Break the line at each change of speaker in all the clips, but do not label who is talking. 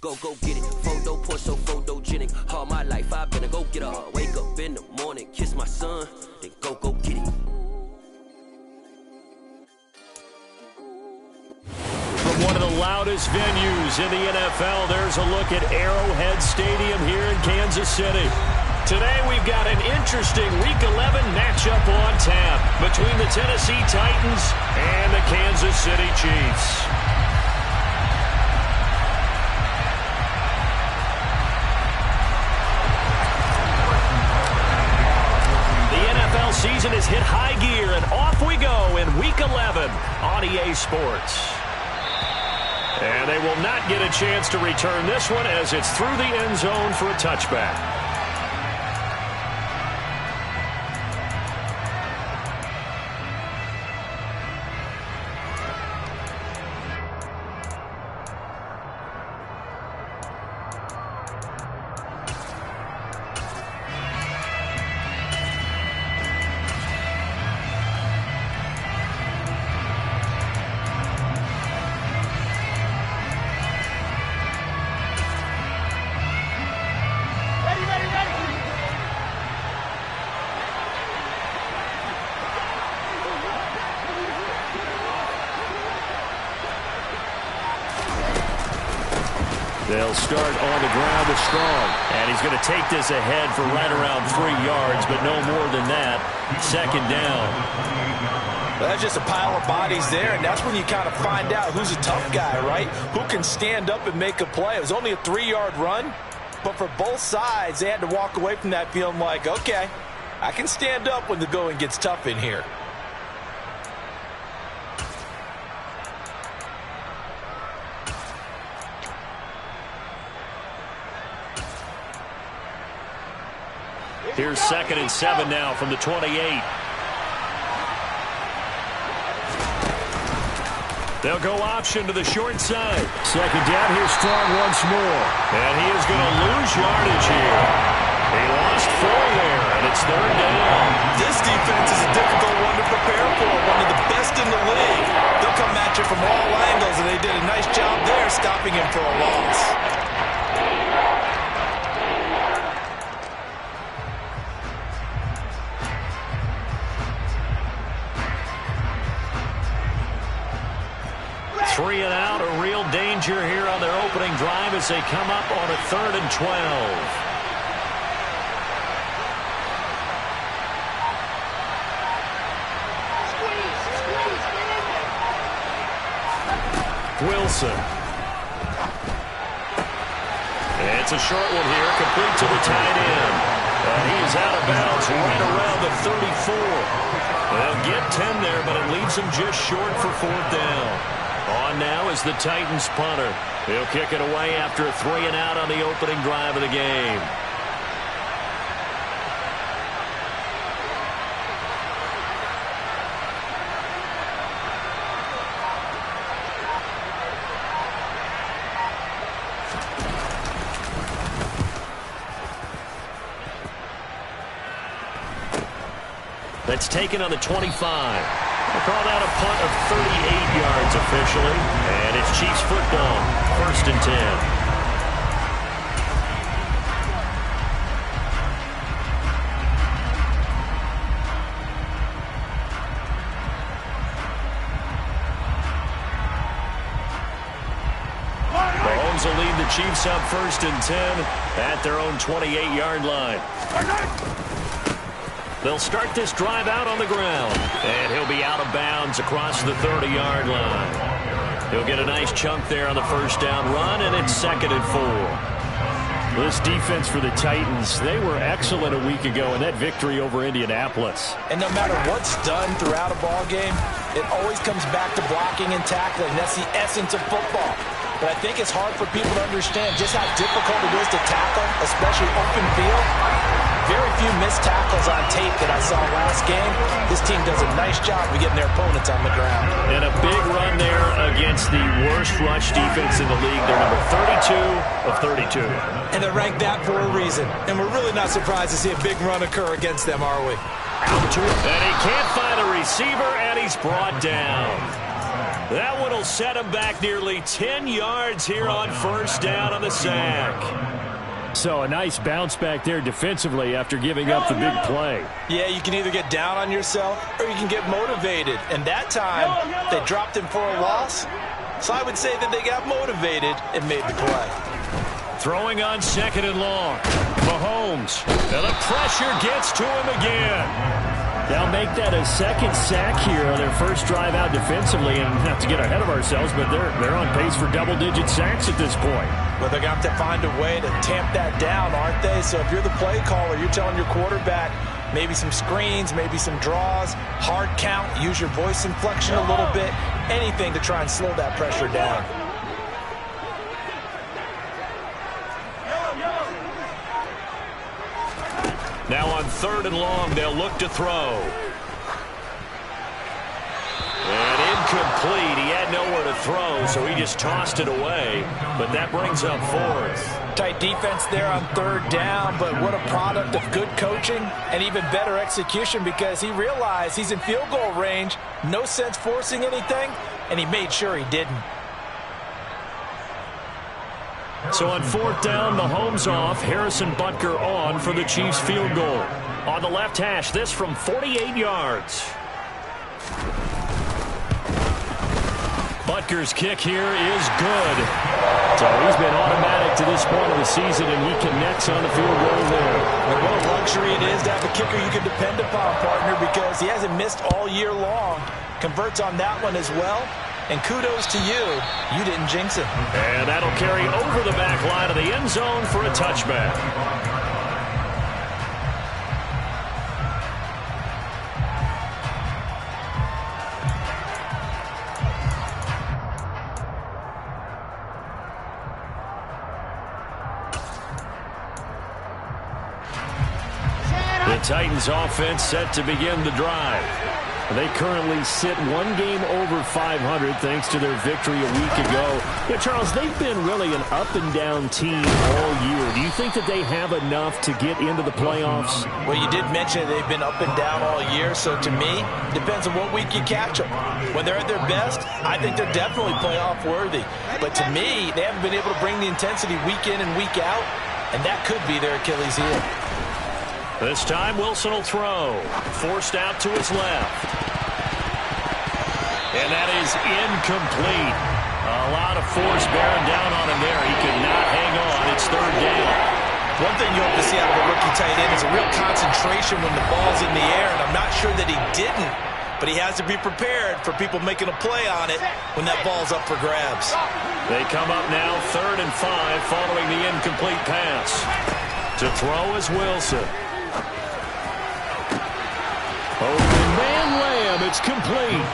Go get it. Photo poor, so photogenic. All my life I've been a go-getter. Wake up in the morning, kiss my son, then go get it.
From one of the loudest venues in the NFL, there's a look at Arrowhead Stadium here in Kansas City. Today we've got an interesting Week 11 matchup on tap between the Tennessee Titans and the Kansas City Chiefs. Season has hit high gear, and off we go in Week 11 on EA Sports. And they will not get a chance to return this one as it's through the end zone for a touchback. They'll start on the ground with Strong. And he's going to take this ahead for right around 3 yards, but no more than that. Second down.
Well, that's just a pile of bodies there, and that's when you kind of find out who's a tough guy, right? Who can stand up and make a play. It was only a 3-yard run, but for both sides, they had to walk away from that feeling like, okay, I can stand up when the going gets tough in here.
Here's 2nd and 7 now from the 28. They'll go option to the short side. Second down, here's Strong once more. And he is going to lose yardage here. He lost 4 there, and it's 3rd down.
This defense is a difficult one to prepare for, one of the best in the league. They'll come at you from all angles, and they did a nice job there stopping him for a loss.
Three and out, a real danger here on their opening drive as they come up on a 3rd and 12. Wilson. It's a short one here, complete to the tight end. And he is out of bounds right around the 34. They'll get 10 there, but it leaves them just short for 4th down. On now is the Titans punter. He'll kick it away after a 3 and out on the opening drive of the game. That's taken on the 25. We'll call that a punt of 38 yards officially. And it's Chiefs football, 1st and 10. Mahomes will lead the Chiefs up 1st and 10 at their own 28-yard line. They'll start this drive out on the ground. And he'll be out of bounds across the 30-yard line. He'll get a nice chunk there on the 1st down run, and it's 2nd and 4. This defense for the Titans, they were excellent a week ago in that victory over Indianapolis.
And no matter what's done throughout a ball game, it always comes back to blocking and tackling. That's the essence of football. But I think it's hard for people to understand just how difficult it is to tackle, especially open field. Very few missed tackles on tape that I saw last game. This team does a nice job of getting their opponents on the ground.
And a big run there against the worst rush defense in the league. They're number 32 of 32.
And they're ranked that for a reason. And we're really not surprised to see a big run occur against them, are we?
And he can't find a receiver, and he's brought down. That one will set him back nearly 10 yards here on first down on the sack.
So a nice bounce back there defensively after giving up the big play.
Yeah, you can either get down on yourself or you can get motivated. And that time, they dropped him for a loss. So I would say that they got motivated and made the play.
Throwing on second and long. Mahomes. And the pressure gets to him again.
They'll make that a second sack here on their first drive out defensively, and not to get ahead of ourselves, but they're on pace for double-digit sacks at this point.
Well, they're going to have to find a way to tamp that down, aren't they? So if you're the play caller, you're telling your quarterback maybe some screens, maybe some draws, hard count, use your voice inflection a little bit, anything to try and slow that pressure down.
Now on third and long, they'll look to throw. And incomplete. He had nowhere to throw, so he just tossed it away. But that brings up fourth.
Tight defense there on third down, but what a product of good coaching and even better execution, because he realized he's in field goal range. No sense forcing anything, and he made sure he didn't.
So on fourth down, Mahomes off, Harrison Butker on for the Chiefs field goal. On the left hash, this from 48 yards. Butker's kick here is good. So he's been automatic to this point of the season, and he connects on the field goal there.
And what a luxury it is to have a kicker you can depend upon, partner, because he hasn't missed all year long. Converts on that one as well. And kudos to you. You didn't jinx it.
And that'll carry over the back line of the end zone for a touchback. The Titans offense set to begin the drive. They currently sit one game over 500 thanks to their victory a week ago. Yeah, Charles, they've been really an up-and-down team all year. Do you think that they have enough to get into the playoffs?
Well, you did mention they've been up and down all year, so to me, depends on what week you catch them. When they're at their best, I think they're definitely playoff-worthy. But to me, they haven't been able to bring the intensity week in and week out, and that could be their Achilles heel.
This time, Wilson will throw. Forced out to his left. And that is incomplete. A lot of force bearing down on him there. He could not hang on. It's third down.
One thing you hope to see out of a rookie tight end is a real concentration when the ball's in the air, and I'm not sure that he didn't, but he has to be prepared for people making a play on it when that ball's up for grabs.
They come up now 3rd and 5 following the incomplete pass. To throw is Wilson. Open man Lamb, it's complete.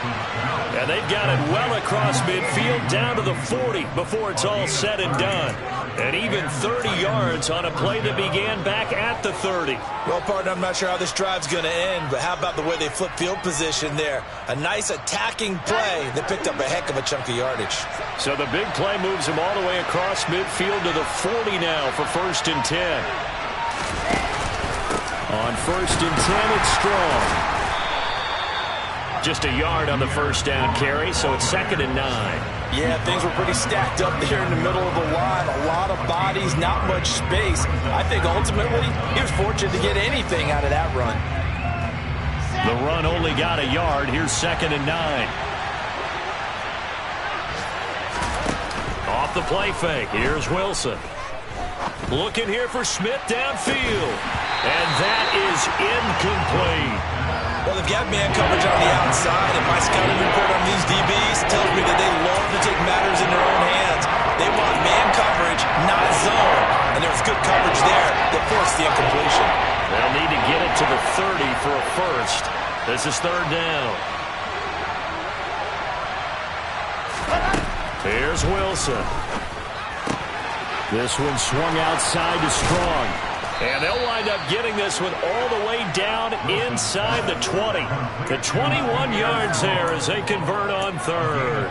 And they've got it well across midfield down to the 40 before it's all said and done. And even 30 yards on a play that began back at the 30.
Well, partner, I'm not sure how this drive's going to end, but how about the way they flip field position there? A nice attacking play that picked up a heck of a chunk of yardage.
So the big play moves them all the way across midfield to the 40 now for 1st and 10. On 1st and 10, it's Strong. Just a yard on the first down carry, so it's 2nd and 9.
Yeah, things were pretty stacked up there in the middle of the line. A lot of bodies, not much space. I think ultimately he was fortunate to get anything out of that run.
The run only got a yard. Here's 2nd and 9. Off the play fake. Here's Wilson. Looking here for Smith downfield. And that is incomplete.
Well, they've got man coverage on the outside, and my scouting report on these DBs tells me that they love to take matters in their own hands. They want man coverage, not zone. And there was good coverage there that forced the incompletion.
They'll need to get it to the 30 for a first. This is 3rd down. Here's Wilson. This one swung outside to Strong. And they'll wind up getting this one all the way down inside the 20. The 21 yards there as they convert on 3rd.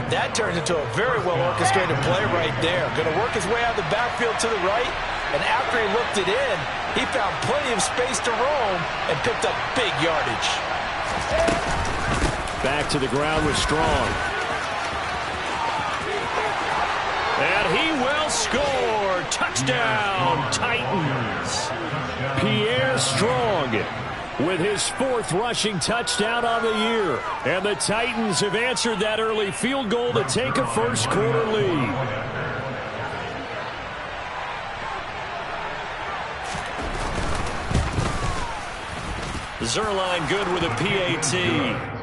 That turns into a very well-orchestrated play right there. Going to work his way out of the backfield to the right. And after he looked it in, he found plenty of space to roam and picked up big yardage.
Back to the ground with Strong. And he will score. Touchdown, Titans. Pierre Strong with his 4th rushing touchdown on the year. And the Titans have answered that early field goal to take a first-quarter lead. Zerline good with a PAT.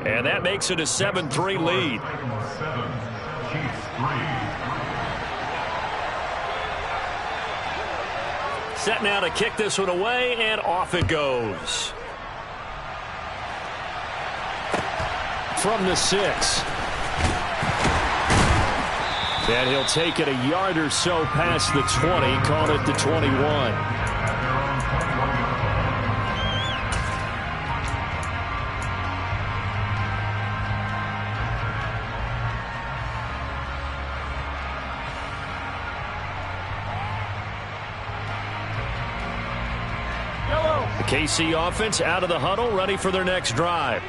And that makes it a 7-3 lead. Set now to kick this one away, and off it goes. From the 6. And he'll take it a yard or so past the 20, call it the 21. KC offense out of the huddle, ready for their next drive.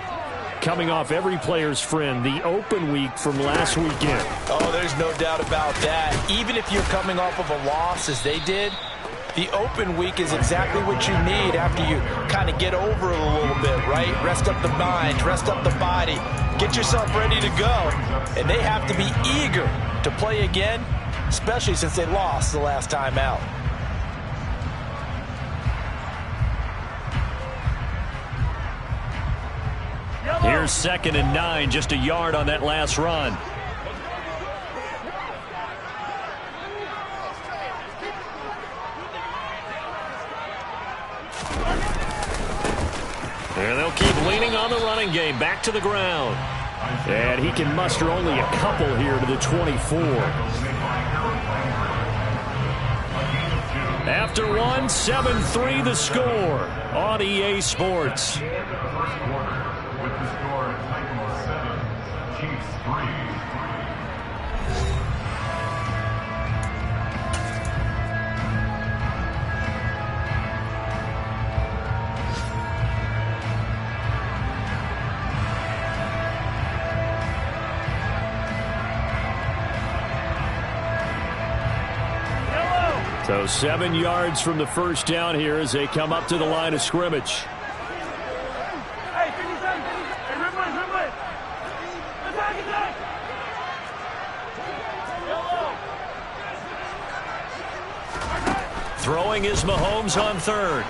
Coming off every player's friend, the open week from last weekend.
Oh, there's no doubt about that. Even if you're coming off of a loss as they did, the open week is exactly what you need after you kind of get over it a little bit, right? Rest up the mind, rest up the body, get yourself ready to go. And they have to be eager to play again, especially since they lost the last time out.
Here's 2nd and 9, just a yard on that last run. And they'll keep leaning on the running game, back to the ground. And he can muster only a couple here to the 24. After one, 7-3 the score on EA Sports. So 7 yards from the first down here as they come up to the line of scrimmage. Throwing is Mahomes on 3rd.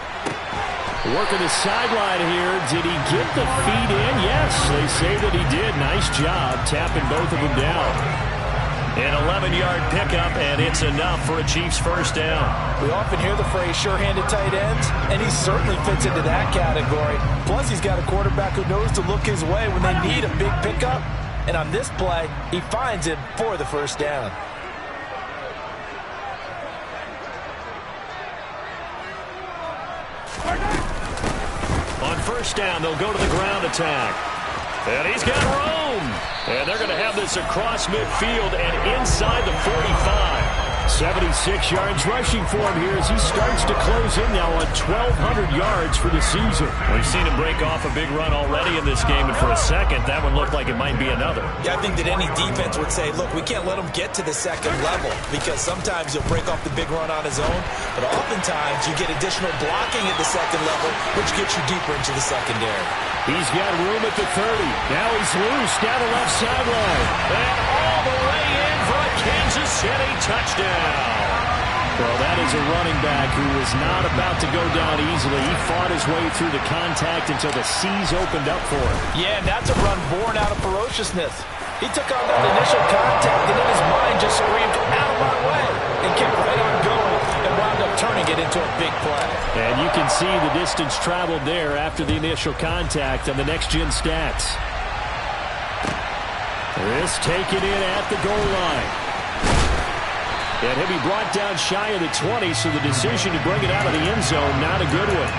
Working the sideline here. Did he get the feet in? Yes, they say that he did. Nice job tapping both of them down. An 11-yard pickup, and it's enough for a Chiefs first down.
We often hear the phrase sure-handed tight ends, and he certainly fits into that category. Plus, he's got a quarterback who knows to look his way when they need a big pickup. And on this play, he finds him for the first down.
On first down, they'll go to the ground attack. And he's got room. And they're going to have this across midfield and inside the 45. 76 yards rushing for him here as he starts to close in now on 1,200 yards for the season. We've seen him break off a big run already in this game, and for a second, that one looked like it might be another.
Yeah, I think that any defense would say, look, we can't let him get to the second level because sometimes he'll break off the big run on his own, but oftentimes you get additional blocking at the second level, which gets you deeper into the secondary.
He's got room at the 30. Now he's loose down the left sideline. And all the way in for a Kansas City touchdown. Well, that is a running back who was not about to go down easily. He fought his way through the contact until the seas opened up for him.
Yeah, and that's a run born out of ferociousness. He took on that initial contact, and then his mind just screamed, out of my way, and kept right on going, and wound up turning it into a big play.
And you can see the distance traveled there after the initial contact on the next-gen stats. This taken in at the goal line. And he'll be brought down shy of the 20, so the decision to bring it out of the end zone, not a good one.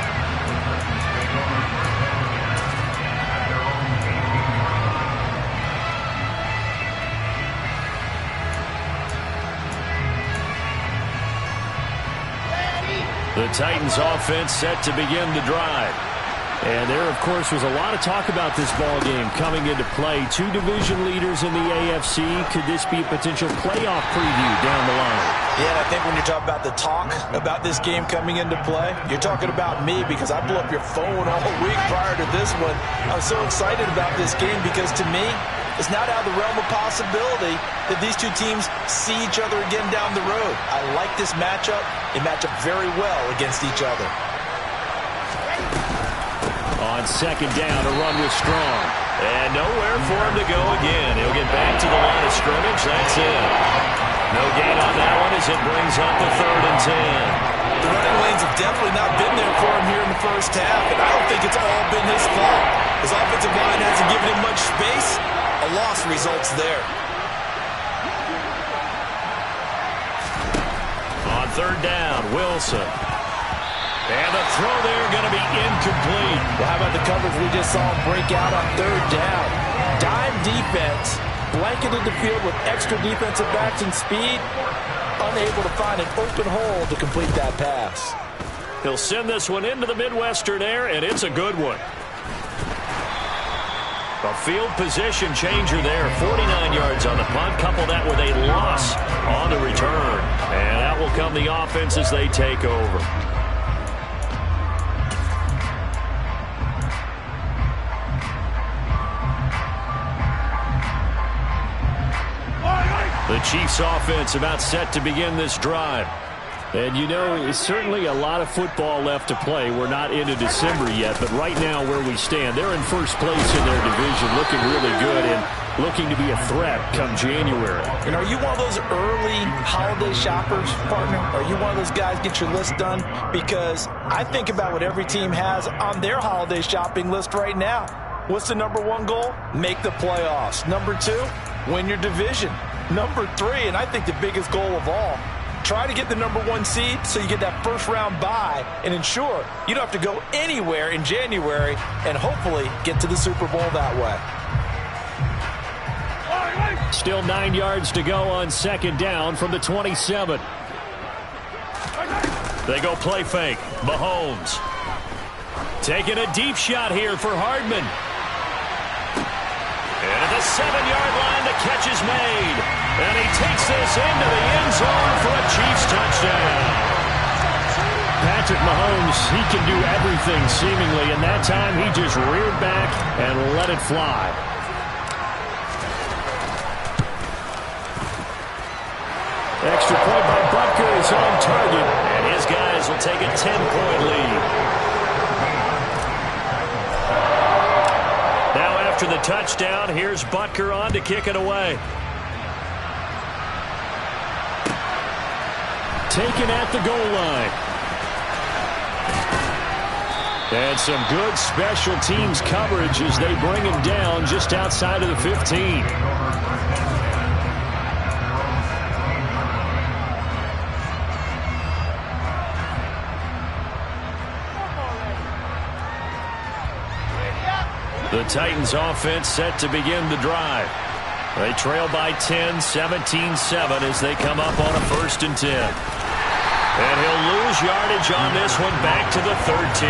The Titans offense set to begin the drive. And there, of course, was a lot of talk about this ball game coming into play. Two division leaders in the AFC. Could this be a potential playoff preview down the line?
Yeah, and I think when you're talking about the talk about this game coming into play, you're talking about me because I blew up your phone all week prior to this one. I'm so excited about this game because to me, it's not out of the realm of possibility that these two teams see each other again down the road. I like this matchup. They match up very well against each other.
On second down, a run with Strong.
And nowhere for him to go again. He'll get back to the line of scrimmage. That's it. No gain on that one as it brings up the 3rd and 10.
The running lanes have definitely not been there for him here in the first half, and I don't think it's all been his fault. His offensive line hasn't given him much space. A loss results there.
On 3rd down, Wilson. And the throw there going to be incomplete.
Well, how about the coverage we just saw him break out on 3rd down? Dime defense, blanketed the field with extra defensive backs and speed, unable to find an open hole to complete that pass.
He'll send this one into the Midwestern air, and it's a good one. A field position changer there. 49 yards on the punt. Couple that with a loss on the return. And that will come the offense as they take over. The Chiefs offense about set to begin this drive.
And, you know, it's certainly a lot of football left to play. We're not into December yet, but right now where we stand, they're in first place in their division, looking really good and looking to be a threat come January.
And are you one of those early holiday shoppers, partner? Are you one of those guys get your list done? Because I think about what every team has on their holiday shopping list right now. What's the number 1 goal? Make the playoffs. Number 2, win your division. Number 3, and I think the biggest goal of all, try to get the number 1 seed so you get that first-round bye and ensure you don't have to go anywhere in January and hopefully get to the Super Bowl that way.
Still 9 yards to go on second down from the 27.
They go play fake. Mahomes taking a deep shot here for Hardman. And at the 7-yard line, the catch is made. And he takes this into the end zone for a Chiefs touchdown.
Patrick Mahomes, he can do everything seemingly, and that time he just reared back and let it fly. Extra point by Butker is on target.
And his guys will take a 10-point lead. Now after the touchdown, here's Butker on to kick it away.
Taken at the goal line. And some good special teams coverage as they bring him down just outside of the 15.
The Titans offense set to begin the drive. They trail by 10, 17-7 as they come up on a 1st and 10. And he'll lose yardage on this one back to the 13.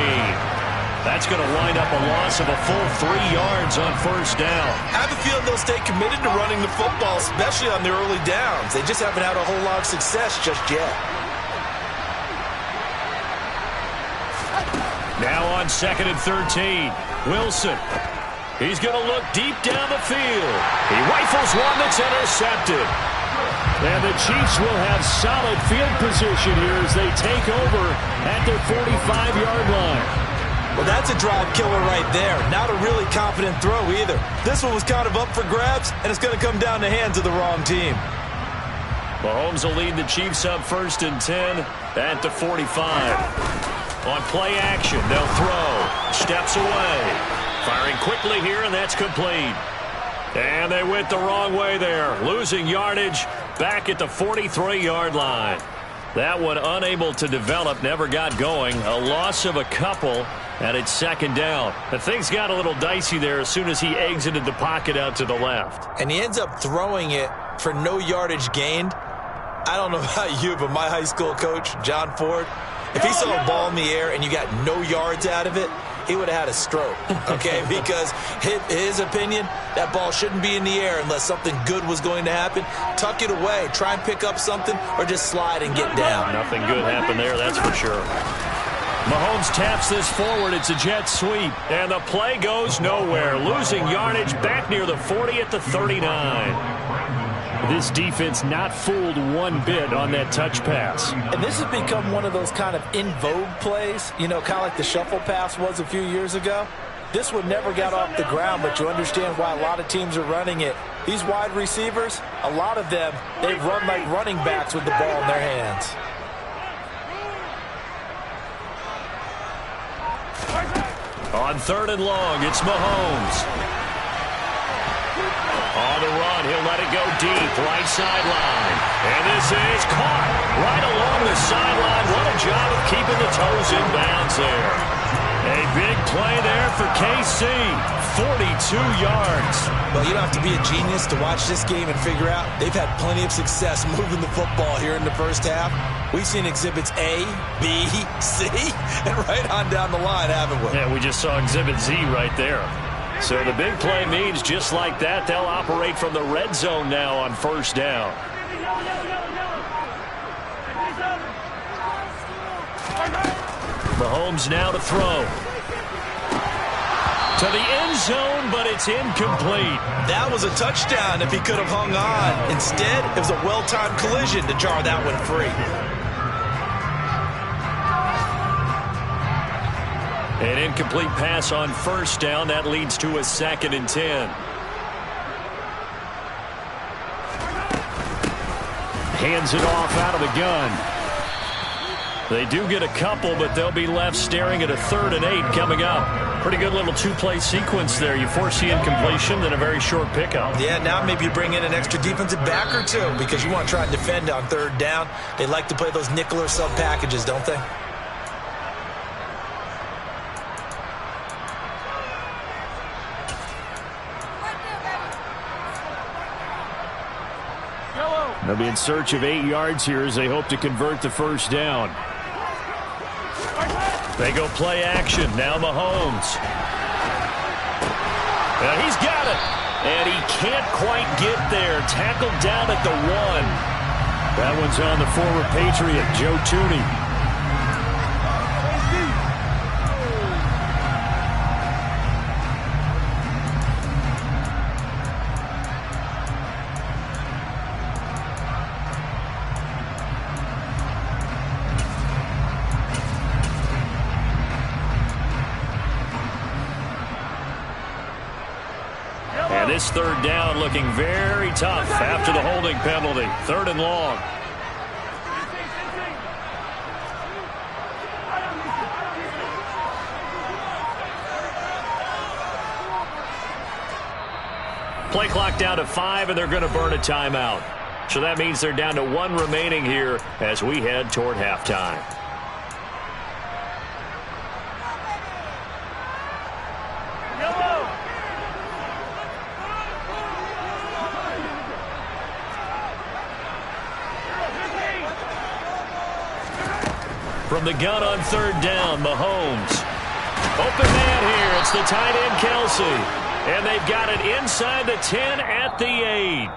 That's going to wind up a loss of a full 3 yards on 1st down.
I have a feeling they'll stay committed to running the football, especially on their early downs. They just haven't had a whole lot of success just yet.
Now on 2nd and 13, Wilson. He's going to look deep down the field. He rifles one that's intercepted.
And the Chiefs will have solid field position here as they take over at their 45-yard line.
Well, that's a drive killer right there. Not a really confident throw either. This one was kind of up for grabs, and it's going to come down the hands of the wrong team.
Mahomes will lead the Chiefs up 1st and 10 at the 45. On play action, they'll throw. Steps away. Firing quickly here, and that's complete. And they went the wrong way there. Losing yardage back at the 43-yard line. That one unable to develop, never got going. A loss of a couple, and it's 2nd down. And things got a little dicey there as soon as he exited the pocket out to the left.
And he ends up throwing it for no yardage gained. I don't know about you, but my high school coach, John Ford, if he saw a ball in the air and you got no yards out of it, he would have had a stroke, okay? Because his opinion, that ball shouldn't be in the air unless something good was going to happen. Tuck it away, try and pick up something, or just slide and get down.
Nothing good happened there, that's for sure. Mahomes taps this forward. It's a jet sweep. And the play goes nowhere. Losing yardage back near the 40 at the 39. This defense not fooled one bit on that touch pass.
And this has become one of those kind of in vogue plays, you know, kind of like the shuffle pass was a few years ago. This one never got off the ground, but you understand why a lot of teams are running it. These wide receivers, a lot of them, they've run like running backs with the ball in their hands.
On 3rd and long, it's Mahomes. On the run, he'll let it go deep, right sideline. And this is caught right along the sideline. What a job of keeping the toes in bounds there. A big play there for KC, 42 yards.
Well, you don't have to be a genius to watch this game and figure out they've had plenty of success moving the football here in the first half. We've seen exhibits A, B, C, and right on down the line, haven't we?
Yeah, we just saw exhibit Z right there. So the big play means just like that, they'll operate from the red zone now on 1st down. Mahomes now to throw. To the end zone, but it's incomplete.
That was a touchdown if he could have hung on. Instead, it was a well-timed collision to jar that one free.
An incomplete pass on 1st down. That leads to a 2nd and 10. Hands it off out of the gun. They do get a couple, but they'll be left staring at a 3rd and 8 coming up. Pretty good little 2-play sequence there. You force the incompletion, then a very short pickup.
Yeah, now maybe you bring in an extra defensive back or two because you want to try and defend on 3rd down. They like to play those nickel or sub packages, don't they?
They'll be in search of 8 yards here as they hope to convert the 1st down. They go play action. Now Mahomes. And he's got it. And he can't quite get there. Tackled down at the 1. That one's on the former Patriot, Joe Tooney. This 3rd down looking very tough after the holding penalty. 3rd and long. Play clock down to 5, and they're going to burn a timeout. So that means they're down to 1 remaining here as we head toward halftime. From the gun on 3rd down, Mahomes. Open man here. It's the tight end, Kelsey. And they've got it inside the 10 at the 8.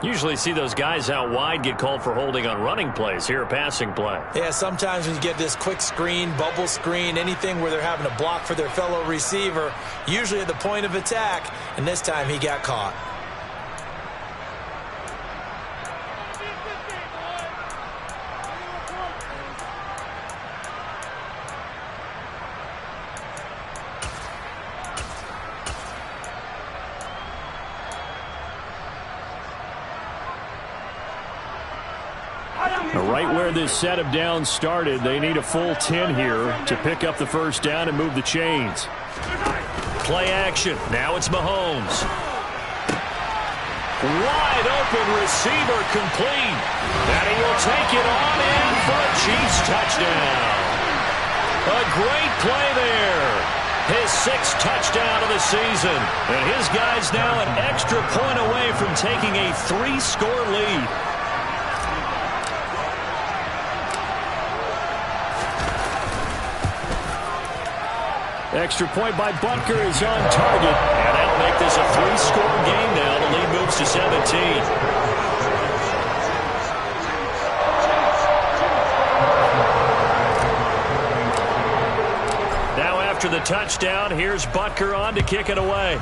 Usually see those guys out wide get called for holding on running plays. Here, a passing play.
Yeah, sometimes when you get this quick screen, bubble screen, anything where they're having to block for their fellow receiver, usually at the point of attack, and this time he got caught.
Right where this set of downs started, they need a full 10 here to pick up the 1st down and move the chains. Play action. Now it's Mahomes. Wide open receiver complete. And he will take it on in for a Chiefs touchdown. A great play there. His 6th touchdown of the season. And his guys now an extra point away from taking a 3-score lead. Extra point by Butker is on target. And that'll make this a 3-score game now. The lead moves to 17. Now after the touchdown, here's Butker on to kick it away.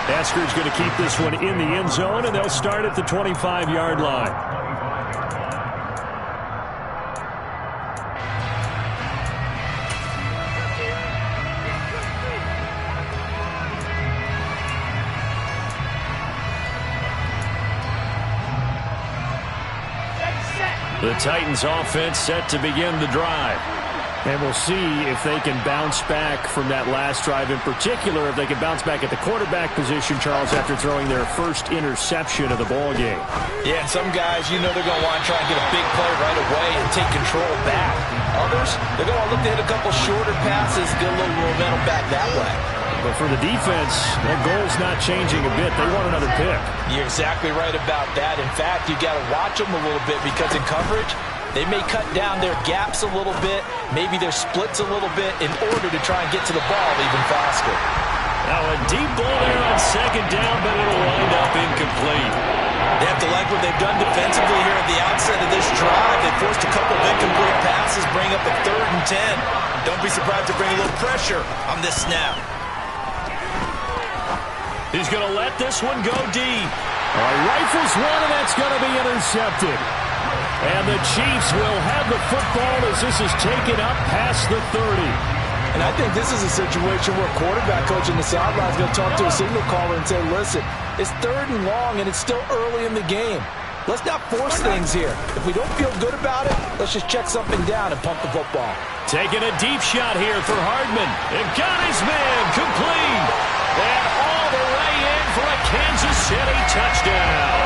Esker's going to keep this one in the end zone, and they'll start at the 25-yard line. The Titans offense set to begin the drive. And we'll see if they can bounce back from that last drive, in particular if they can bounce back at the quarterback position, Charles, after throwing their first interception of the ball game.
Yeah, and some guys, you know they're going to want to try and get a big play right away and take control back. Others, they're going to look to hit a couple shorter passes, get a little momentum back that way.
But for the defense, that goal's not changing a bit. They want another pick.
You're exactly right about that. In fact, you got to watch them a little bit because in coverage, they may cut down their gaps a little bit, maybe their splits a little bit in order to try and get to the ball even faster.
Now a deep ball there on second down, but it'll wind up incomplete.
They have to like what they've done defensively here at the outset of this drive. They forced a couple of incomplete passes, bring up a 3rd and 10. Don't be surprised to bring a little pressure on this snap.
He's going to let this one go deep. Rifles one, and that's going to be intercepted. And the Chiefs will have the football as this is taken up past the 30.
And I think this is a situation where quarterback coach in the sideline is going to talk to a signal caller and say, listen, it's 3rd and long, and it's still early in the game. Let's not force things here. If we don't feel good about it, let's just check something down and pump the football.
Taking a deep shot here for Hardman. And got his man complete. And all the way in for a Kansas City touchdown.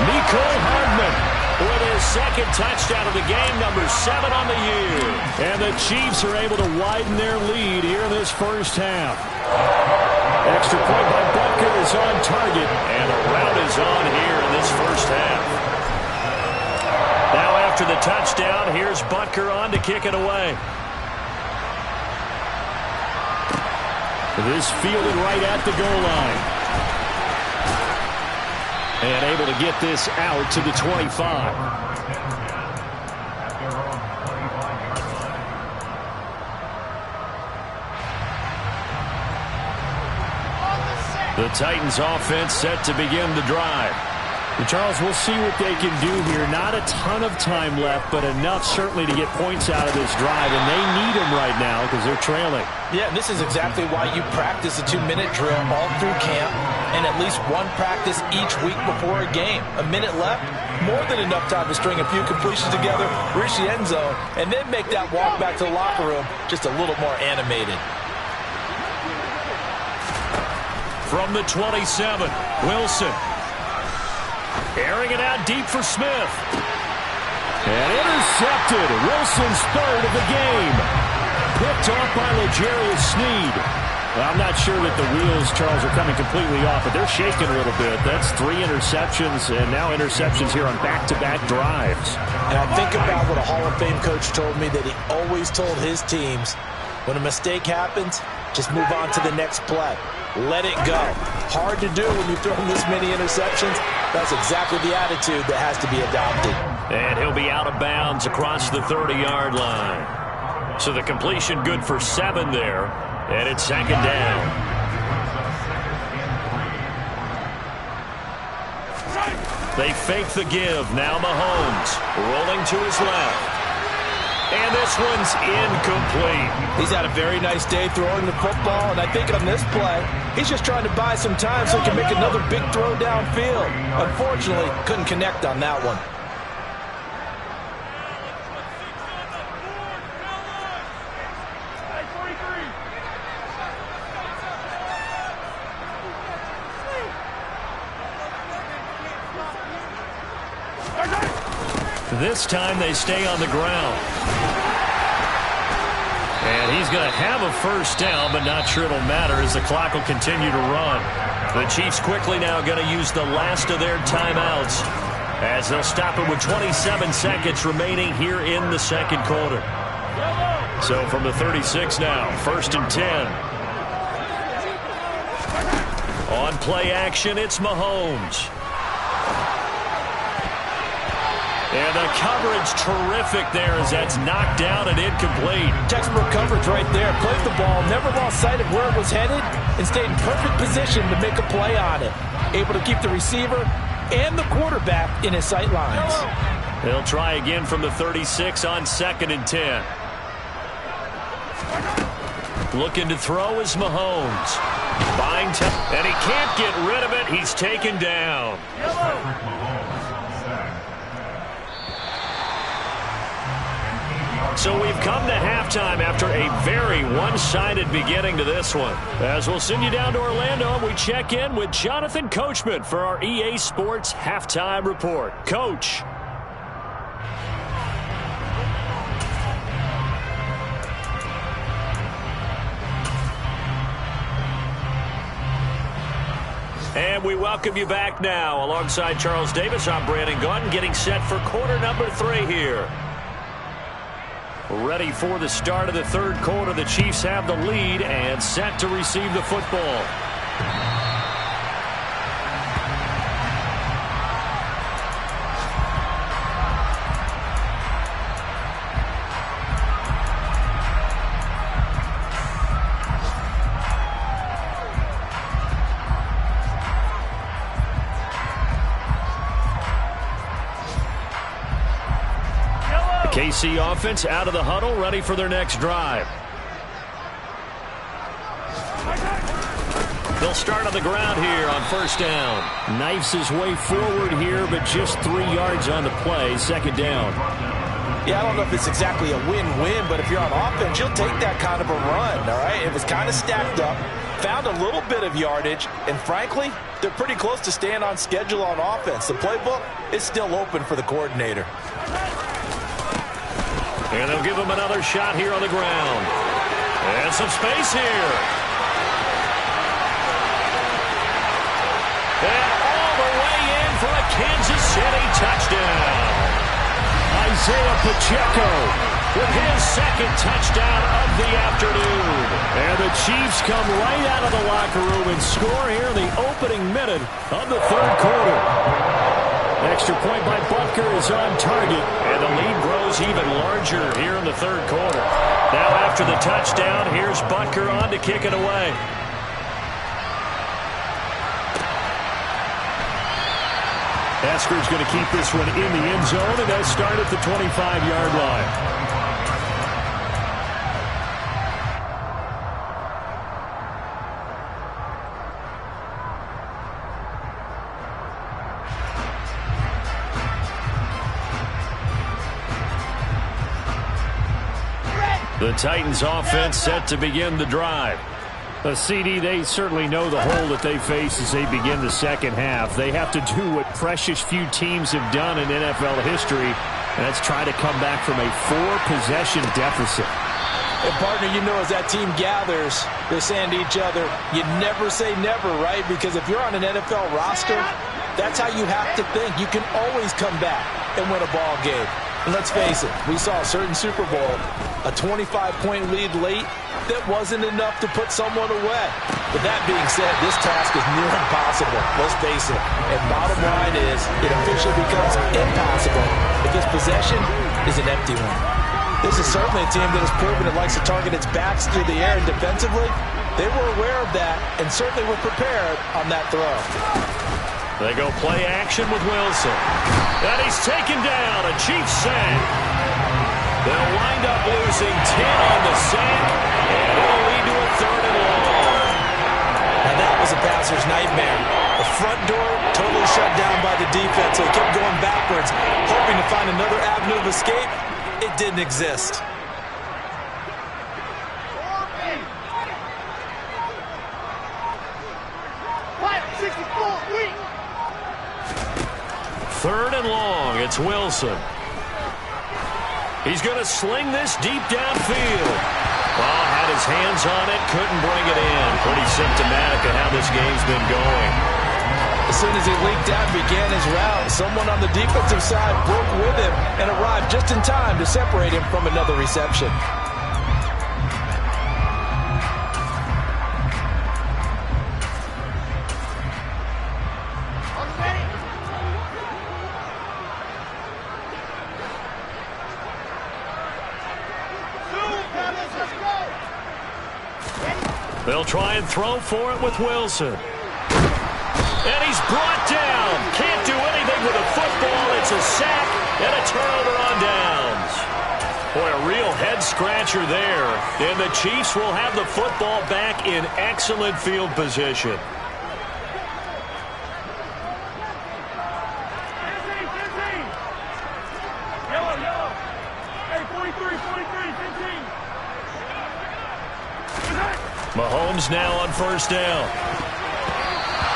Nicole Hardman with his second touchdown of the game, number 7 on the year. And the Chiefs are able to widen their lead here in this first half. Extra point by Butker is on target, and a rout is on here in this first half. Now after the touchdown, here's Butker on to kick it away. This fielded right at the goal line. And able to get this out to the 25. The Titans offense set to begin the drive. And Charles, we'll see what they can do here. Not a ton of time left, but enough certainly to get points out of this drive. And they need them right now because they're trailing.
Yeah, this is exactly why you practice a 2-minute drill all through camp and at least one practice each week before a game. A minute left, more than enough time to string a few completions together, reach the end zone, and then make that walk back to the locker room just a little more animated.
From the 27, Wilson. Airing it out deep for Smith. And intercepted. Wilson's 3rd of the game. Picked off by L'Jarius Sneed. Well, I'm not sure that the wheels, Charles, are coming completely off, but they're shaking a little bit. That's 3 interceptions, and now interceptions here on back-to-back drives.
And I think about what a Hall of Fame coach told me that he always told his teams, when a mistake happens, just move on to the next play. Let it go. Hard to do when you throw this many interceptions. That's exactly the attitude that has to be adopted.
And he'll be out of bounds across the 30-yard line. So the completion good for 7 there, and it's 2nd down. They fake the give. Now Mahomes rolling to his left. And this one's incomplete.
He's had a very nice day throwing the football, and I think on this play, he's just trying to buy some time so he can make another big throw downfield. Unfortunately, couldn't connect on that one.
This time they stay on the ground. And he's going to have a first down, but not sure it'll matter as the clock will continue to run. The Chiefs quickly now going to use the last of their timeouts. as they'll stop it with 27 seconds remaining here in the second quarter. So from the 36 now, 1st and 10. On play action, it's Mahomes. And the coverage terrific there as that's knocked down and incomplete.
Textbook coverage right there. Played the ball, never lost sight of where it was headed, and stayed in perfect position to make a play on it. Able to keep the receiver and the quarterback in his sight lines.
They'll try again from the 36 on 2nd and 10. Looking to throw is Mahomes. Buying time, and he can't get rid of it. He's taken down. So we've come to halftime after a very one-sided beginning to this one. As we'll send you down to Orlando, we check in with Jonathan Coachman for our EA Sports Halftime Report. Coach. And we welcome you back now. Alongside Charles Davis, I'm Brandon Gaudin, getting set for quarter number 3 here. Ready for the start of the third quarter. The Chiefs have the lead and set to receive the football. KC offense out of the huddle, ready for their next drive. They'll start on the ground here on 1st down. Knifes his way forward here, but just 3 yards on the play. 2nd down.
Yeah, I don't know if it's exactly a win-win, but if you're on offense, you'll take that kind of a run, all right? It was kind of stacked up, found a little bit of yardage, and frankly, they're pretty close to staying on schedule on offense. The playbook is still open for the coordinator.
And they'll give him another shot here on the ground. And some space here. And all the way in for a Kansas City touchdown. Isaiah Pacheco with his 2nd touchdown of the afternoon. And the Chiefs come right out of the locker room and score here in the opening minute of the 3rd quarter. Extra point by Butker is on target, and the lead grows even larger here in the 3rd quarter. Now after the touchdown, here's Butker on to kick it away. Esker's going to keep this one in the end zone, and they'll start at the 25-yard line. The Titans offense set to begin the drive. CD, they certainly know the hole that they face as they begin the second half. They have to do what precious few teams have done in NFL history, and that's try to come back from a 4-possession deficit.
And partner, you know, as that team gathers, they're saying to each other, you never say never, right? Because if you're on an NFL roster, that's how you have to think. You can always come back and win a ball game. And let's face it, we saw a certain Super Bowl, a 25-point lead late that wasn't enough to put someone away. But that being said, this task is near impossible. Let's face it. And bottom line is, it officially becomes impossible if this possession is an empty one. This is certainly a team that has proven it likes to target its backs through the air, and defensively, they were aware of that and certainly were prepared on that throw.
They go play action with Wilson. And he's taken down, a Chiefs sack. They'll wind up losing 10 on the sack, and it'll lead to a 3rd and long.
And that was a passer's nightmare. The front door totally shut down by the defense, so he kept going backwards, hoping to find another avenue of escape. It didn't exist.
Third and long, it's Wilson. He's going to sling this deep downfield. Well, had his hands on it, couldn't bring it in. Pretty symptomatic of how this game's been going.
As soon as he leaked out and began his route, someone on the defensive side broke with him and arrived just in time to separate him from another reception.
They'll try and throw for it with Wilson. And he's brought down. Can't do anything with a football. It's a sack and a turnover on downs. Boy, a real head-scratcher there. And the Chiefs will have the football back in excellent field position. Mahomes now on first down.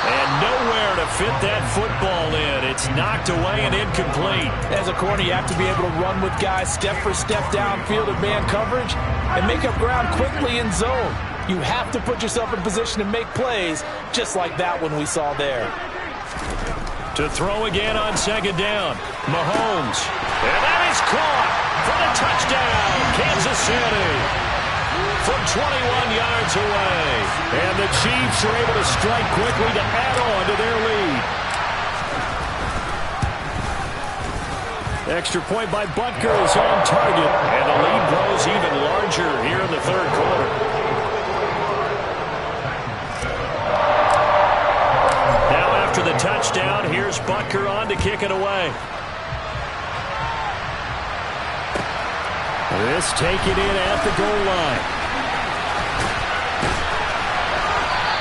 And nowhere to fit that football in. It's knocked away and incomplete.
As a corner, you have to be able to run with guys step for step downfield in man coverage and make up ground quickly in zone. You have to put yourself in position to make plays, just like that one we saw there.
To throw again on second down. Mahomes. And that is caught for the touchdown. Kansas City. From 21 yards away. And the Chiefs are able to strike quickly to add on to their lead. Extra point by Butker is on target. And the lead grows even larger here in the third quarter. Now after the touchdown, here's Butker on to kick it away. This taken in at the goal line.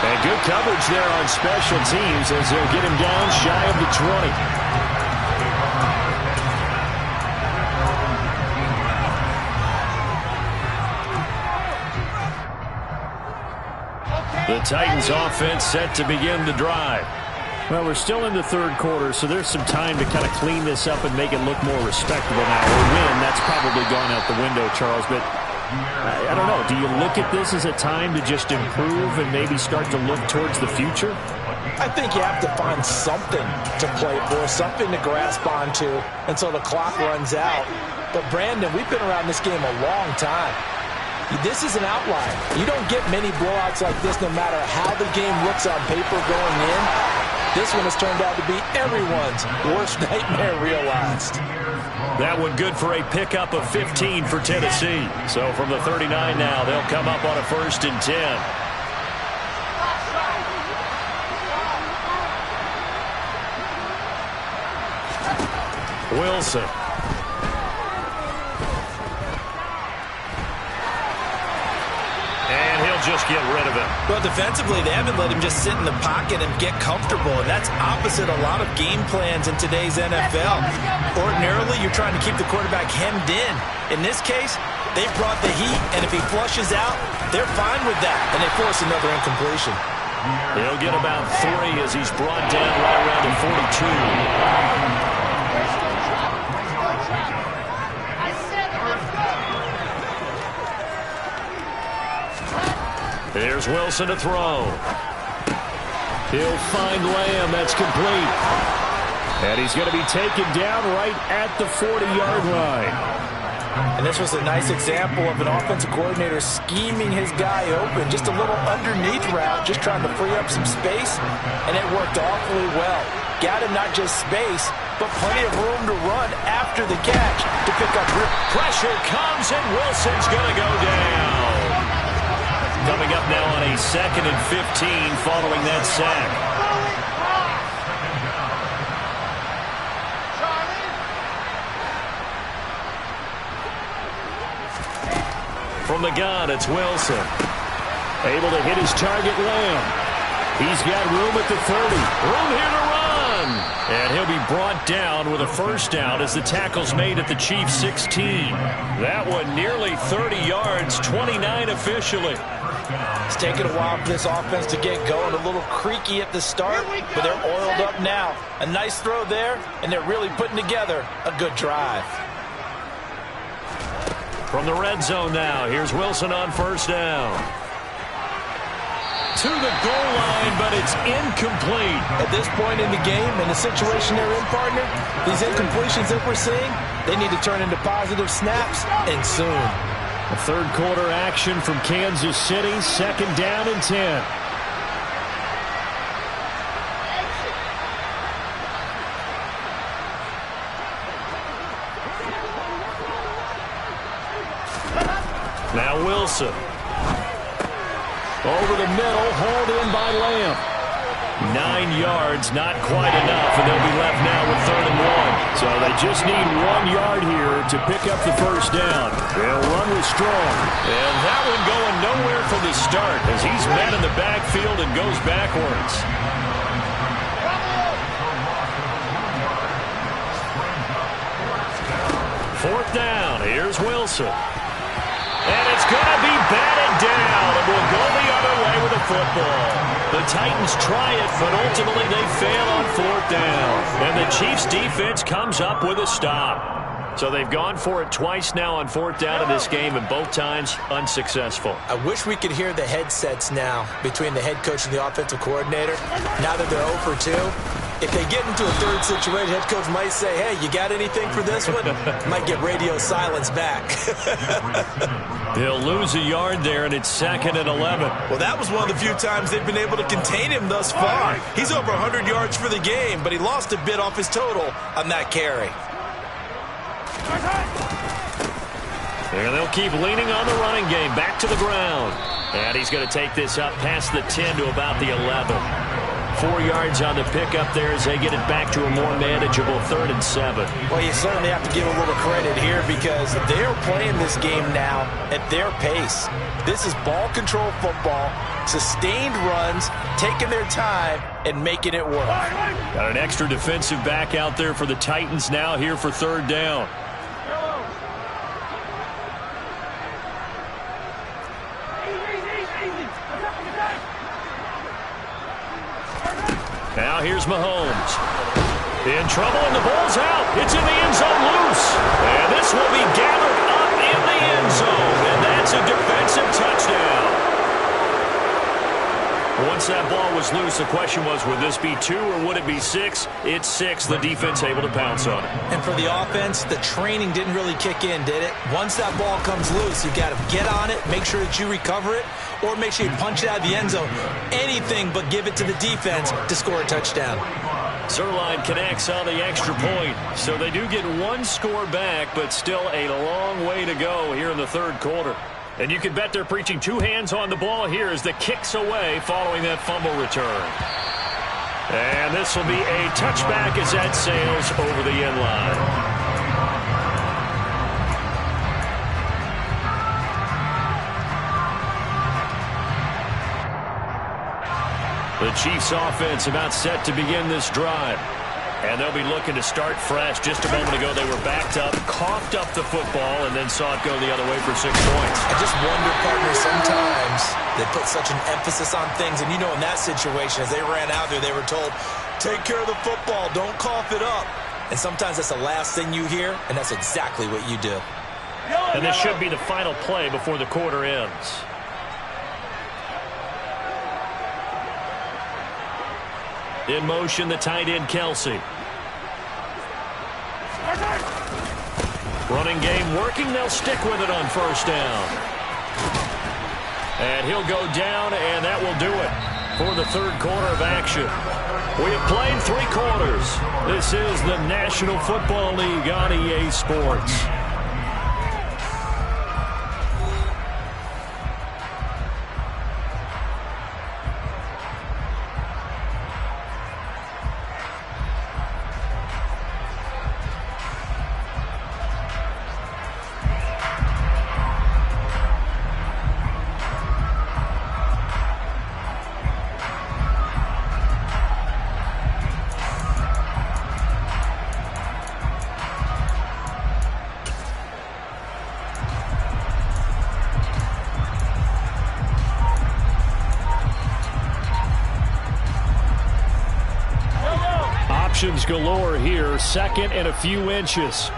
And good coverage there on special teams as they'll get him down shy of the 20. The Titans offense set to begin the drive. Well, we're still in the third quarter, so there's some time to kind of clean this up and make it look more respectable now. Or win, that's probably gone out the window, Charles, but I don't know. Do you look at this as a time to just improve and maybe start to look towards the future?
I think you have to find something to play for, something to grasp onto until the clock runs out. But, Brandon, we've been around this game a long time. This is an outlier. You don't get many blowouts like this no matter how the game looks on paper going in. This one has turned out to be everyone's worst nightmare realized.
That one good for a pickup of 15 for Tennessee. So from the 39 now, they'll come up on a 1st and 10. Wilson. And he'll just get rid of it.
Well, defensively, they haven't let him just sit in the pocket and get comfortable, and that's opposite a lot of game plans in today's NFL. Ordinarily, you're trying to keep the quarterback hemmed in. In this case, they brought the heat, and if he flushes out, they're fine with that, and they force another incompletion.
He'll get about 3 as he's brought down right around the 42. There's Wilson to throw. He'll find Lamb. That's complete. And he's going to be taken down right at the 40-yard line.
And this was a nice example of an offensive coordinator scheming his guy open. Just a little underneath route, just trying to free up some space, and it worked awfully well. Got him not just space, but plenty of room to run after the catch to pick up.
Pressure comes, and Wilson's going to go down. Coming up now on a 2nd and 15 following that sack. From the gun, it's Wilson. Able to hit his target, Lamb. He's got room at the 30. Room here to run. And he'll be brought down with a 1st down as the tackle's made at the Chiefs' 16. That one nearly 30 yards, 29 officially.
It's taken a while for this offense to get going. A little creaky at the start, but they're oiled up now. A nice throw there, and they're really putting together a good drive.
From the red zone now, here's Wilson on 1st down. to the goal line, but it's incomplete.
At this point in the game and the situation they're in, partner, these incompletions that we're seeing, they need to turn into positive snaps, and soon.
The third quarter action from Kansas City, 2nd down and 10. Now Wilson. Over the middle, hauled in by Lamb. 9 yards, not quite enough, and they'll be left now with 3rd and 1. So they just need 1 yard here to pick up the first down. Their run was strong. And that one going nowhere from the start as he's met in the backfield and goes backwards. Fourth down, here's Wilson. And it's going to be batted down, and we'll go the other way with the football. The Titans try it, but ultimately they fail on 4th down. And the Chiefs' defense comes up with a stop. So they've gone for it twice now on 4th down in this game, and both times unsuccessful.
I wish we could hear the headsets now between the head coach and the offensive coordinator. Now that they're 0 for 2, if they get into a third situation, head coach might say, hey, you got anything for this one? Might get radio silence back.
They'll lose a yard there, and it's 2nd and 11.
Well, that was one of the few times they've been able to contain him thus far. He's over 100 yards for the game, but he lost a bit off his total on that carry.
And they'll keep leaning on the running game. Back to the ground. And he's going to take this up past the 10 to about the 11. 4 yards on the pickup there as they get it back to a more manageable 3rd and 7.
Well, you certainly have to give a little credit here because they're playing this game now at their pace. This is ball control football, sustained runs, taking their time, and making it work.
Got an extra defensive back out there for the Titans now here for 3rd down. Now here's Mahomes. In trouble, and the ball's out. It's in the end zone loose. And this will be gathered up in the end zone. And that's a defensive touchdown. Once that ball was loose, the question was, would this be 2 or would it be 6? It's 6. The defense able to pounce on it.
And for the offense, the training didn't really kick in, did it? Once that ball comes loose, you got to get on it, make sure that you recover it, or make sure you punch it out of the end zone. Anything but give it to the defense to score a touchdown.
Zerline connects on the extra point. So they do get 1 score back, but still a long way to go here in the 3rd quarter. And you can bet they're preaching 2 hands on the ball here as the kick's away following that fumble return. And this will be a touchback as that sails over the end line. The Chiefs offense about set to begin this drive. And they'll be looking to start fresh. Just a moment ago, they were backed up, coughed up the football, and then saw it go the other way for 6 points.
I just wonder, partner, sometimes they put such an emphasis on things. And, you know, in that situation, as they ran out there, they were told, take care of the football, don't cough it up. And sometimes that's the last thing you hear, and that's exactly what you do.
And this should be the final play before the quarter ends. In motion, the tight end, Kelsey. Running game working. They'll stick with it on 1st down. And he'll go down, and that will do it for the 3rd quarter of action. We have played 3 quarters. This is the National Football League on EA Sports. Options galore here. 2nd and a few inches.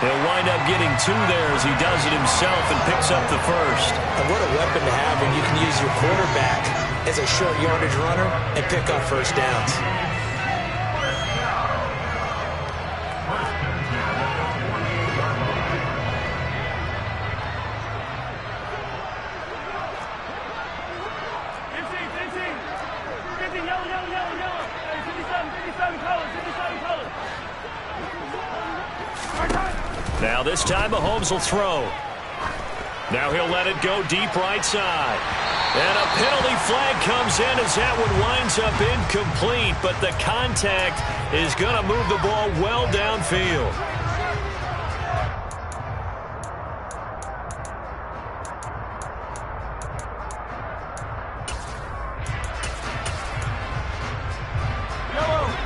He'll wind up getting 2 there as he does it himself and picks up the first.
And what a weapon to have when you can use your quarterback as a short yardage runner and pick up first downs.
Now this time Mahomes will throw. Now he'll let it go deep right side. And a penalty flag comes in as that one winds up incomplete, but the contact is going to move the ball well downfield.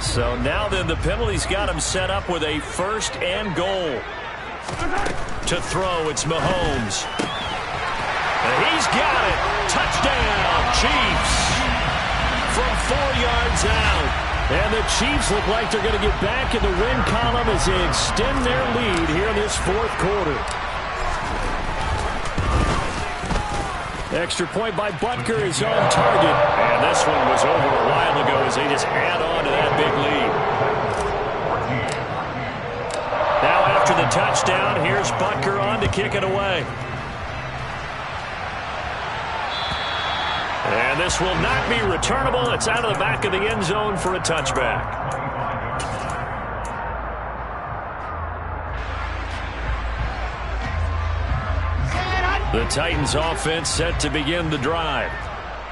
So now then the penalty's got him set up with a 1st and goal. To throw, it's Mahomes. And he's got it. Touchdown, Chiefs. From 4 yards out. And the Chiefs look like they're going to get back in the win column as they extend their lead here in this 4th quarter. Extra point by Butker is on target. And this one was over a while ago as they just add on to that big lead. Now after the touchdown, here's Butker on to kick it away. And this will not be returnable. It's out of the back of the end zone for a touchback. The Titans offense set to begin the drive.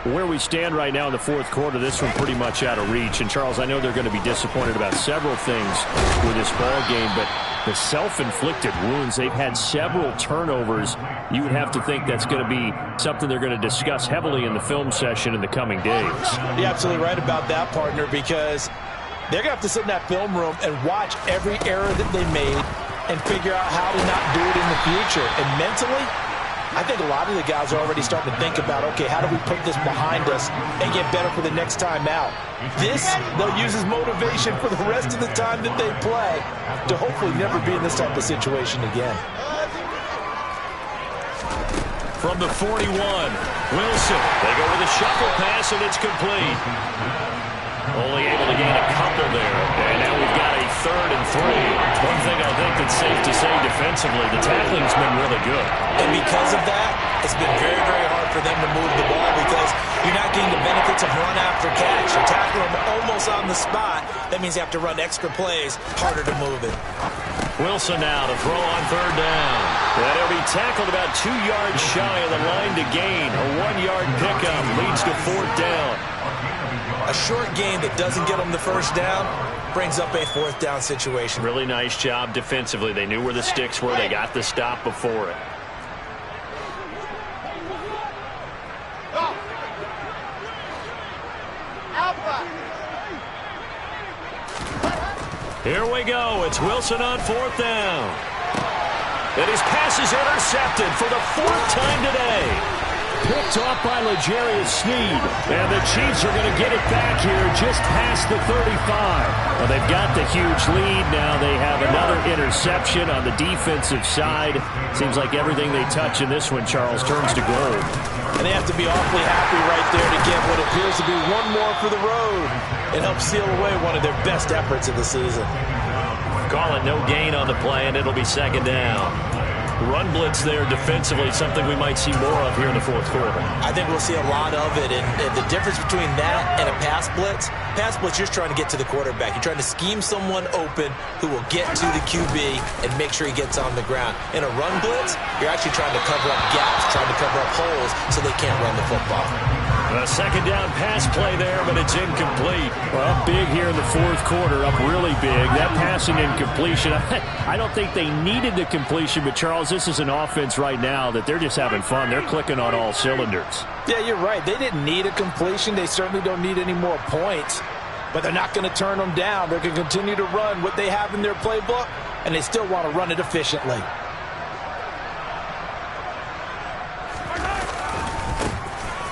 Where we stand right now in the 4th quarter, this one pretty much out of reach. And, Charles, I know they're going to be disappointed about several things with this ball game, but the self-inflicted wounds, they've had several turnovers. You would have to think that's going to be something they're going to discuss heavily in the film session in the coming days.
You're absolutely right about that, partner, because they're going to have to sit in that film room and watch every error that they made and figure out how to not do it in the future. And mentally, I think a lot of the guys are already starting to think about, okay, how do we put this behind us and get better for the next time out? This, they'll use as motivation for the rest of the time that they play to hopefully never be in this type of situation again.
From the 41, Wilson. They go with a shuffle pass, and it's complete. Only able to gain a couple there. And now we've got a 3rd and 3. One thing I think that's safe to say defensively, the tackling's been really good.
And because of that, it's been very, very hard for them to move the ball because you're not getting the benefits of run after catch. You're tackling them almost on the spot. That means you have to run extra plays, harder to move it.
Wilson now to throw on 3rd down. And he'll be tackled about 2 yards shy of the line to gain. A 1-yard pickup leads to 4th down.
A short gain that doesn't get them the 1st down brings up a 4th down situation.
Really nice job defensively. They knew where the sticks were. They got the stop before it. Here we go. It's Wilson on 4th down. And his pass is intercepted for the 4th time today. Picked off by L'Jarius Sneed. And the Chiefs are going to get it back here just past the 35. Well, they've got the huge lead. Now they have another interception on the defensive side. Seems like everything they touch in this one, Charles, turns to gold.
And they have to be awfully happy right there to get what appears to be one more for the road and help seal away one of their best efforts of the season.
Call it no gain on the play, and it'll be 2nd down. Run blitz there defensively, something we might see more of here in the 4th quarter.
I think we'll see a lot of it, and the difference between that and a pass blitz, you're just trying to get to the quarterback. You're trying to scheme someone open who will get to the QB and make sure he gets on the ground. In a run blitz, you're actually trying to cover up gaps, trying to cover up holes so they can't run the football.
A 2nd down pass play there, but it's incomplete. Well, big here in the 4th quarter, up really big. That passing incompletion, I don't think they needed the completion, but Charles, this is an offense right now that they're just having fun. They're clicking on all cylinders.
Yeah, you're right. They didn't need a completion. They certainly don't need any more points, but they're not going to turn them down. They're going to continue to run what they have in their playbook, and they still want to run it efficiently.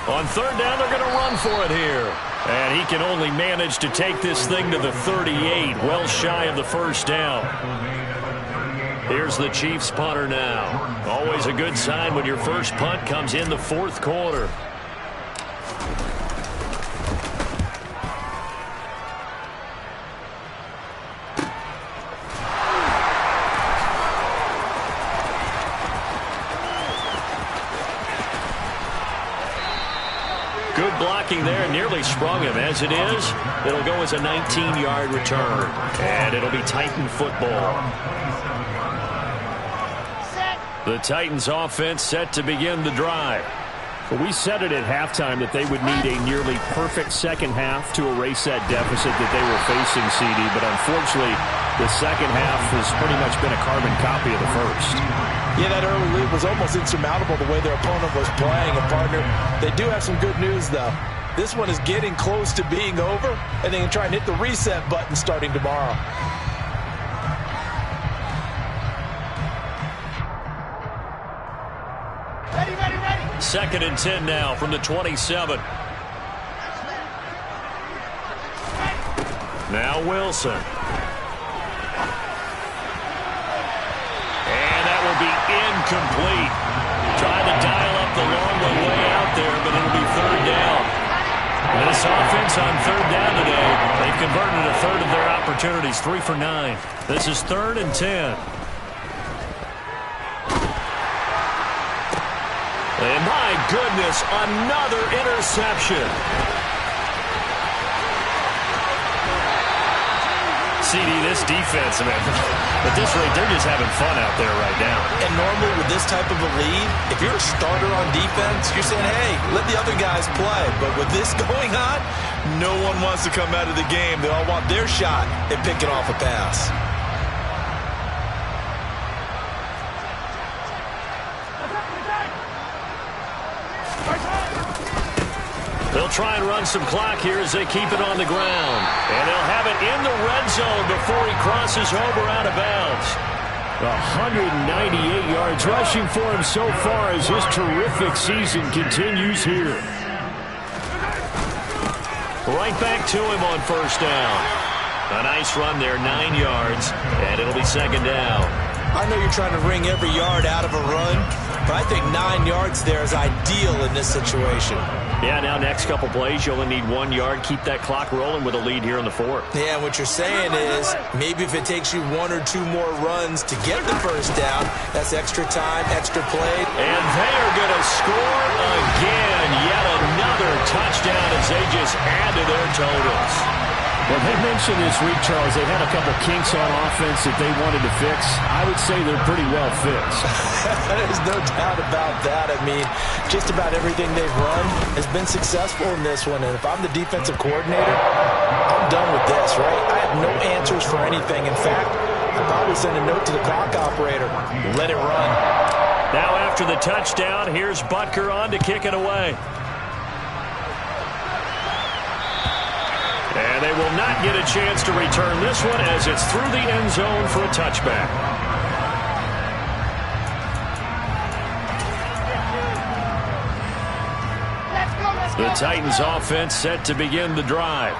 On 3rd down, they're going to run for it here. And he can only manage to take this thing to the 38, well shy of the 1st down. Here's the Chiefs punter now. Always a good sign when your first punt comes in the fourth quarter. Good blocking there, nearly sprung him. As it is, it'll go as a 19-yard return. And it'll be Titan football. The Titans offense set to begin the drive.
Well, we said it at halftime that they would need a nearly perfect second half to erase that deficit that they were facing, CD. But unfortunately, the second half has pretty much been a carbon copy of the first.
Yeah, that early lead was almost insurmountable the way their opponent was playing. And, partner, they do have some good news, though. This one is getting close to being over, and they can try and hit the reset button starting tomorrow.
Second and 10 now from the 27. Now Wilson. And that will be incomplete. Tried to dial up the long one way out there, but it'll be third down. And this offense on third down today, they've converted a third of their opportunities, 3 for 9. This is 3rd and 10. And my goodness, another interception. CD, this defense, man, at this rate, they're just having fun out there right now.
And normally with this type of a lead, if you're a starter on defense, you're saying, hey, let the other guys play. But with this going on, no one wants to come out of the game. They all want their shot at picking off a pass.
They'll try and run some clock here as they keep it on the ground. And they'll have it in the red zone before he crosses over out of bounds.
198 yards rushing for him so far as his terrific season continues here.
Right back to him on first down. A nice run there, 9 yards, and it'll be second down.
I know you're trying to wring every yard out of a run, but I think 9 yards there is ideal in this situation.
Yeah, now next couple plays, you only need 1 yard. Keep that clock rolling with a lead here in the fourth.
Yeah, what you're saying is maybe if it takes you 1 or 2 more runs to get the first down, that's extra time, extra play.
And they are going to score again. Yet another touchdown as they just add to their totals.
Well, they mentioned this week, Charles, they had a couple kinks on offense that they wanted to fix. I would say they're pretty well fixed.
There's no doubt about that. I mean, just about everything they've run has been successful in this one. And if I'm the defensive coordinator, I'm done with this, right? I have no answers for anything. In fact, I'd probably send a note to the clock operator. Let it run.
Now after the touchdown, here's Butker on to kick it away. And they will not get a chance to return this one as it's through the end zone for a touchback. The Titans offense set to begin the drive.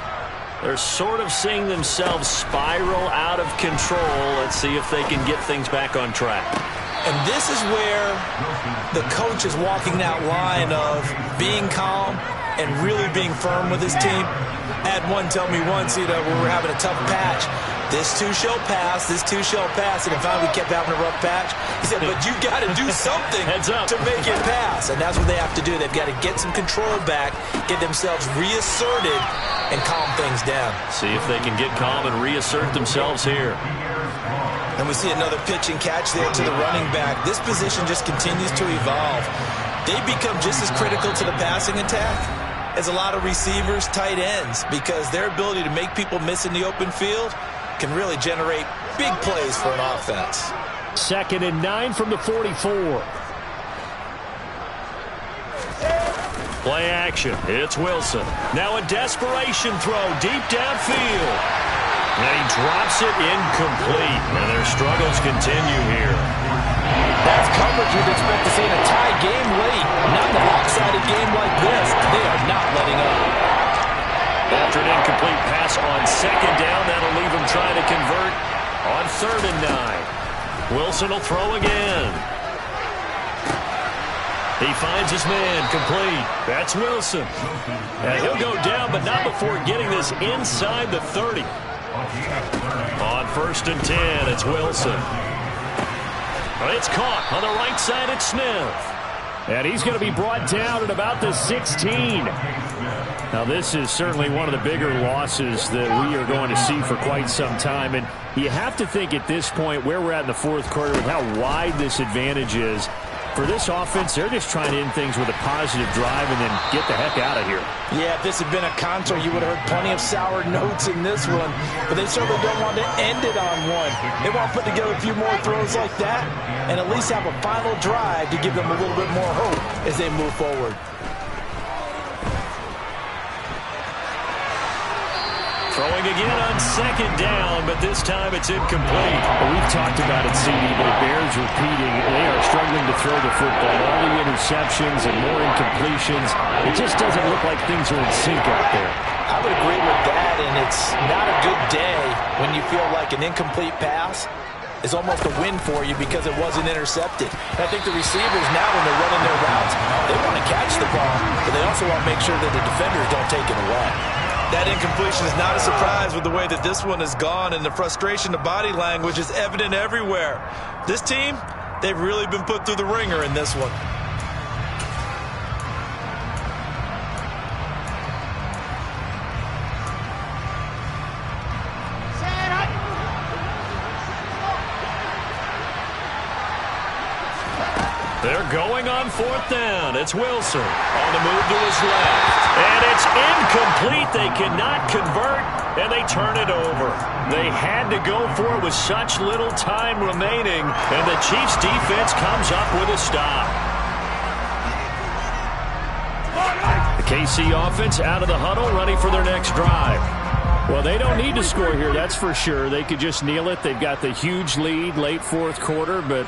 They're sort of seeing themselves spiral out of control. Let's see if they can get things back on track.
And this is where the coach is walking that line of being calm and really being firm with his team. I had one tell me once, when we were having a tough patch, this too shall pass, this too shall pass. And in fact, we kept having a rough patch. He said, but you got to do something to make it pass. And that's what they have to do. They've got to get some control back, get themselves reasserted, and calm things down.
See if they can get calm and reassert themselves here.
And we see another pitch and catch there to the running back. This position just continues to evolve. They become just as critical to the passing attack as a lot of receivers, tight ends, because their ability to make people miss in the open field can really generate big plays for an offense.
2nd and 9 from the 44.
Play action. It's Wilson. Now a desperation throw deep downfield. And he drops it incomplete. And their struggles continue here.
That's coverage you'd expect to see in a tie game late. Not in a lopsided game like this. They are not letting up.
After an incomplete pass on 2nd down, that'll leave them trying to convert on 3rd and 9. Wilson will throw again. He finds his man, complete. That's Wilson. And he'll go down, but not before getting this inside the 30. On 1st and 10, it's Wilson. It's caught on the right side. It's Smith. And he's going to be brought down at about the 16. Now, this is certainly one of the bigger losses that we are going to see for quite some time. And you have to think at this point where we're at in the 4th quarter with how wide this advantage is. For this offense, they're just trying to end things with a positive drive and then get the heck out of here.
Yeah, if this had been a concert, you would have heard plenty of sour notes in this one. But they certainly don't want to end it on one. They want to put together a few more throws like that and at least have a final drive to give them a little bit more hope as they move forward.
Throwing again on 2nd down, but this time it's incomplete.
Well, we've talked about it, CD, but it bears repeating. They are struggling to throw the football. All the interceptions and more incompletions. It just doesn't look like things are in sync out there.
I would agree with that, and it's not a good day when you feel like an incomplete pass is almost a win for you because it wasn't intercepted. And I think the receivers now, when they're running their routes, they want to catch the ball, but they also want to make sure that the defenders don't take it away.
That incompletion is not a surprise with the way that this one has gone, and the frustration, the body language is evident everywhere. This team, they've really been put through the ringer in this one.
They're going on 4th down. It's Wilson on the move to his left. And it's incomplete. They cannot convert, and they turn it over. They had to go for it with such little time remaining, and the Chiefs' defense comes up with a stop. The KC offense out of the huddle, ready for their next drive. Well, they don't need to score here, that's for sure. They could just kneel it. They've got the huge lead, late 4th quarter, but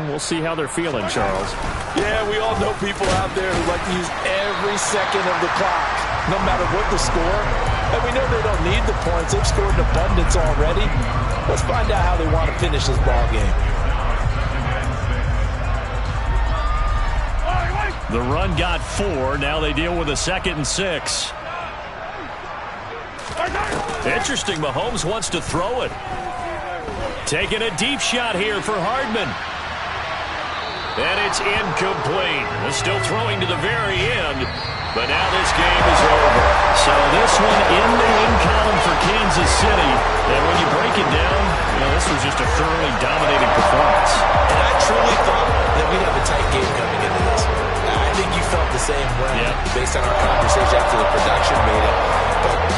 we'll see how they're feeling, Charles.
Yeah, we all know people out there who like to use every second of the clock, no matter what the score. And we know they don't need the points. They've scored in abundance already. Let's find out how they want to finish this ball game.
The run got 4. Now they deal with a 2nd and 6. Interesting, Mahomes wants to throw it. Taking a deep shot here for Hardman. And it's incomplete. They're still throwing to the very end, but now this game is over. So this one in the win column for Kansas City. And when you break it down, this was just a thoroughly dominating performance.
And I truly thought that we'd have a tight game coming into this. I think you felt the same way based on our conversation after the production made it. But